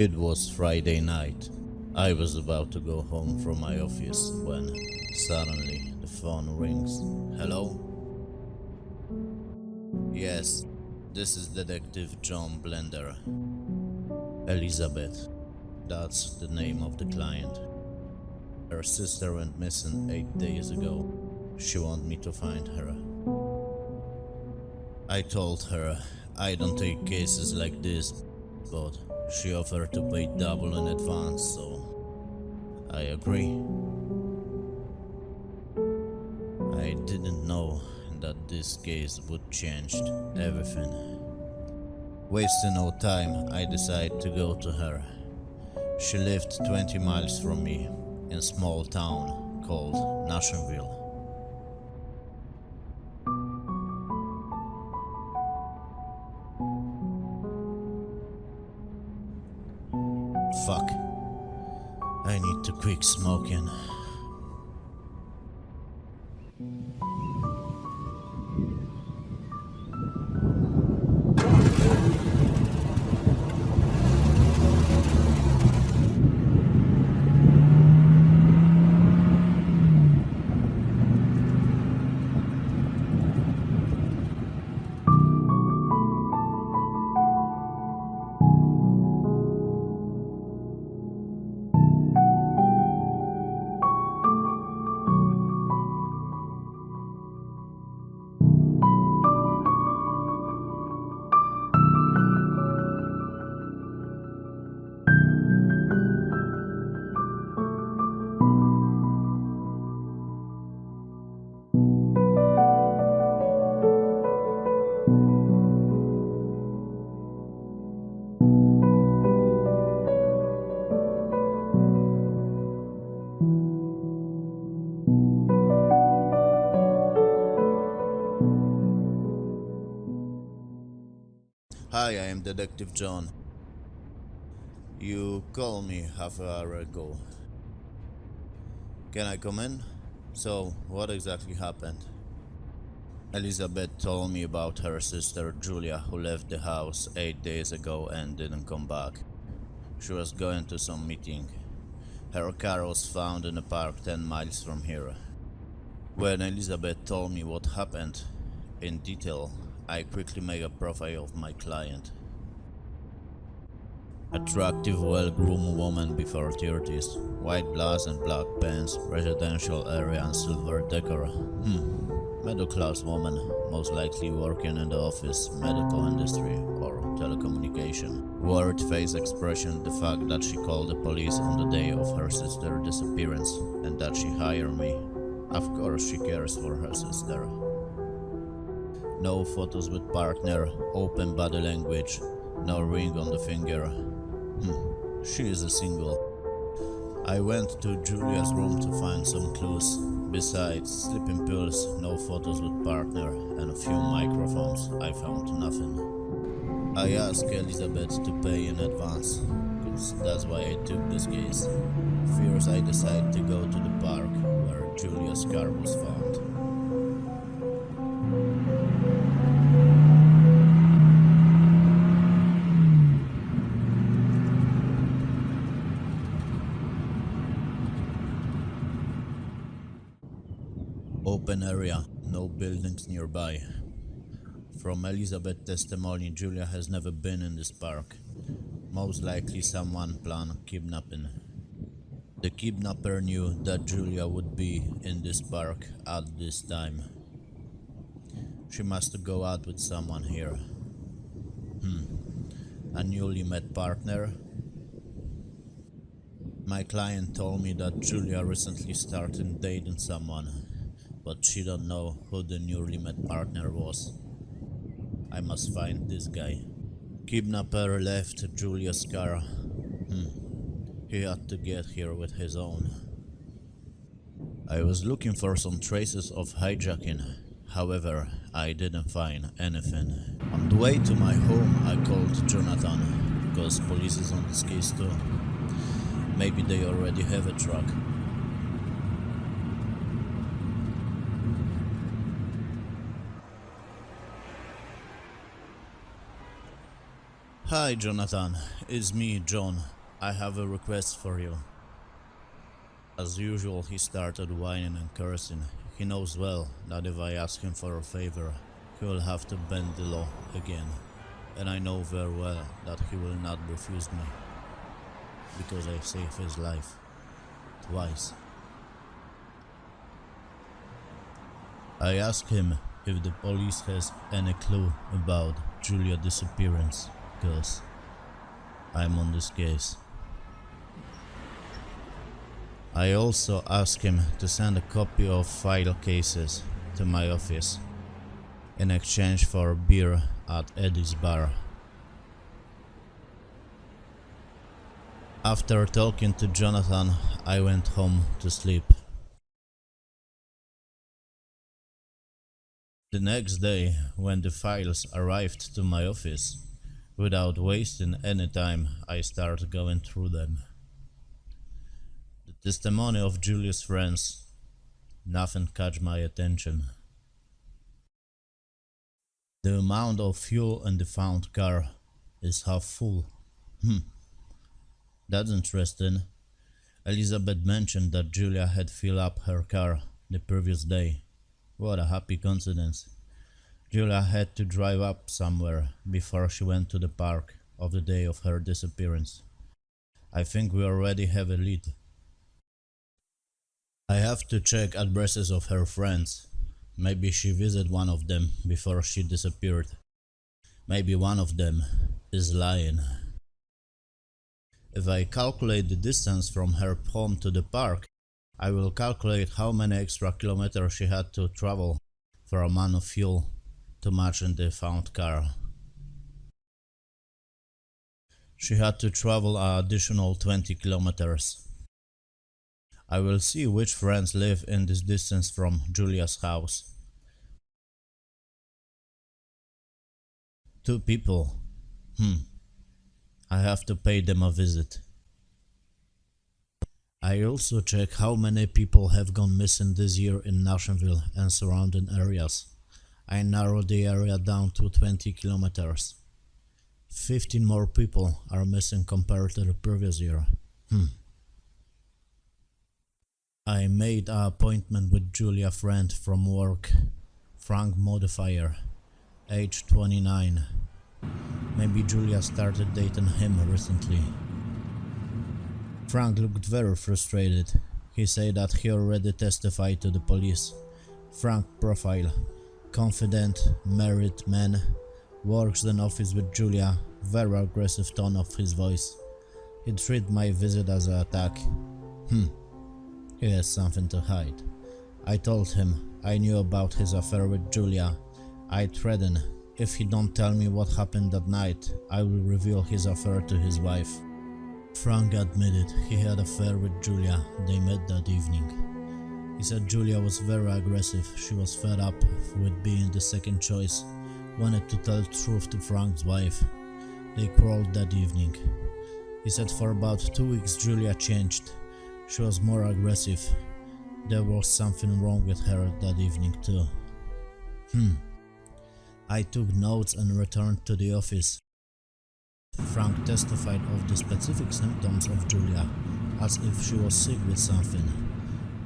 It was Friday night. I was about to go home from my office when suddenly the phone rings. Hello? Yes, this is Detective John Blender. Elizabeth, that's the name of the client. Her sister went missing 8 days ago. She wants me to find her. I told her I don't take cases like this, but she offered to pay double in advance, so I agree. I didn't know that this case would change everything. Wasting no time, I decided to go to her. She lived 20 miles from me in a small town called Nashville. Fuck. I need to quit smoking. Hi, I am Detective John. You called me half an hour ago. Can I come in? So, what exactly happened? Elizabeth told me about her sister Julia, who left the house 8 days ago and didn't come back. She was going to some meeting. Her car was found in a park 10 miles from here. When Elizabeth told me what happened in detail, I quickly made a profile of my client. Attractive, well-groomed woman before 30s, white blouse and black pants, residential area and silver decor. Middle-class woman, most likely working in the office, medical industry, or telecommunication. Worried face expression, the fact that she called the police on the day of her sister's disappearance and that she hired me. Of course she cares for her sister. No photos with partner, open body language, no ring on the finger. She is a single. I went to Julia's room to find some clues. Besides sleeping pills, no photos with partner, and a few microphones, I found nothing. I asked Elizabeth to pay in advance, because that's why I took this case. First I decided to go to the park where Julia's car was found. Open area, no buildings nearby. From Elizabeth's testimony, Julia has never been in this park. Most likely someone planned kidnapping. The kidnapper knew that Julia would be in this park at this time. She must go out with someone here. A newly met partner? My client told me that Julia recently started dating someone, but she don't know who the newly met partner was. I must find this guy. Kidnapper left Julia's car. He had to get here with his own. I was looking for some traces of hijacking. However, I didn't find anything. On the way to my home, I called Jonathan, because police is on this case too. Maybe they already have a truck. Hi, Jonathan. It's me, John. I have a request for you. As usual, he started whining and cursing. He knows well that if I ask him for a favor, he will have to bend the law again. And I know very well that he will not refuse me, because I saved his life. Twice. I asked him if the police has any clue about Julia's disappearance, cause I'm on this case. I also asked him to send a copy of file cases to my office in exchange for beer at Eddie's bar. After talking to Jonathan, I went home to sleep. The next day, when the files arrived to my office, without wasting any time, I started going through them. The testimony of Julia's friends, nothing caught my attention. The amount of fuel in the found car is half full. That's interesting. Elizabeth mentioned that Julia had filled up her car the previous day. What a happy coincidence. Julia had to drive up somewhere before she went to the park of the day of her disappearance. I think we already have a lead. I have to check addresses of her friends. Maybe she visited one of them before she disappeared. Maybe one of them is lying. If I calculate the distance from her home to the park, I will calculate how many extra kilometers she had to travel for a amount of fuel to match in the found car. She had to travel an additional 20 kilometers. I will see which friends live in this distance from Julia's house. 2 people. I have to pay them a visit. I also check how many people have gone missing this year in Nashville and surrounding areas. I narrowed the area down to 20 kilometers. 15 more people are missing compared to the previous year. I made an appointment with Julia's friend from work, Frank Modifier, age 29. Maybe Julia started dating him recently. Frank looked very frustrated. He said that he already testified to the police. Frank profile: confident, married man, works in office with Julia, very aggressive tone of his voice. He treated my visit as an attack. He has something to hide. I told him I knew about his affair with Julia. I threatened, if he don't tell me what happened that night, I will reveal his affair to his wife. Frank admitted he had an affair with Julia. They met that evening. He said Julia was very aggressive. She was fed up with being the second choice, wanted to tell the truth to Frank's wife. They quarreled that evening. He said for about 2 weeks Julia changed. She was more aggressive. There was something wrong with her that evening too. I took notes and returned to the office. Frank testified of the specific symptoms of Julia, as if she was sick with something.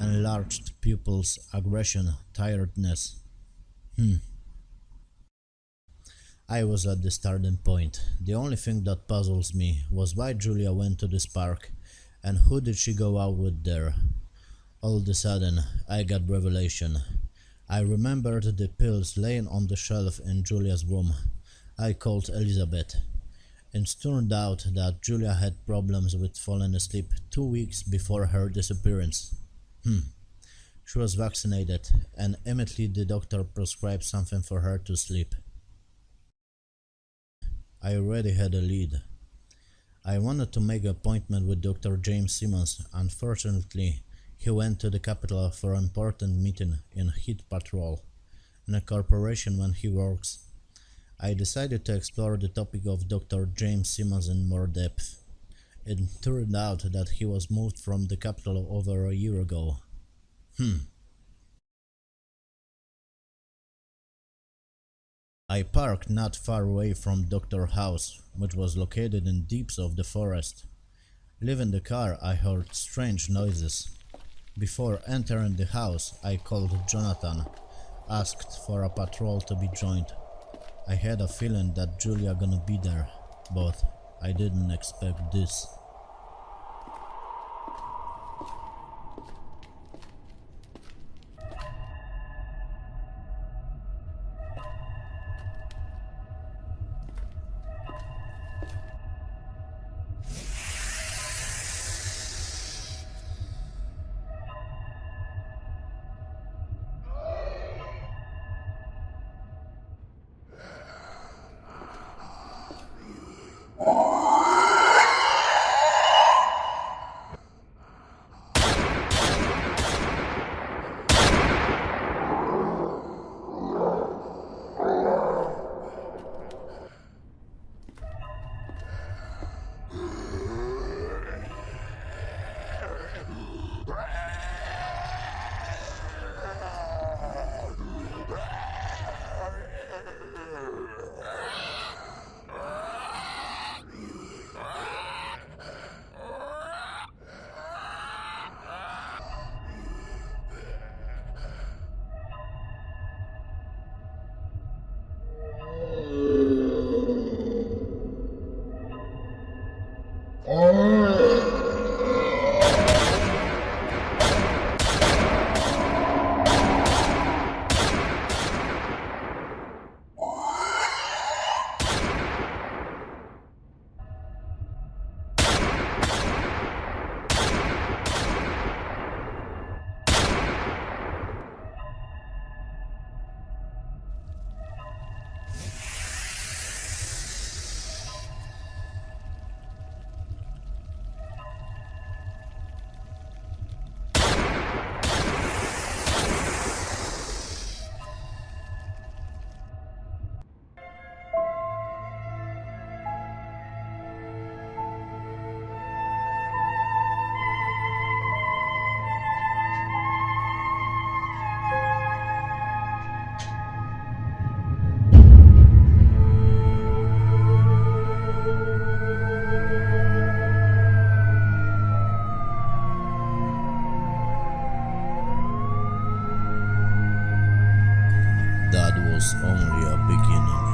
Enlarged pupils, aggression, tiredness. I was at the starting point. The only thing that puzzles me was why Julia went to this park, and who did she go out with there? All of a sudden, I got revelation. I remembered the pills laying on the shelf in Julia's room. I called Elizabeth. It turned out that Julia had problems with falling asleep 2 weeks before her disappearance. She was vaccinated, and immediately the doctor prescribed something for her to sleep. I already had a lead. I wanted to make an appointment with Dr. James Simmons. Unfortunately, he went to the capital for an important meeting in Heat Patrol, in a corporation when he works. I decided to explore the topic of Dr. James Simmons in more depth. It turned out that he was moved from the capital over a year ago. I parked not far away from Doctor's house, which was located in deeps of the forest. Leaving the car, I heard strange noises. Before entering the house, I called Jonathan, asked for a patrol to be joined. I had a feeling that Julia gonna be there, but I didn't expect this. That was only a beginning.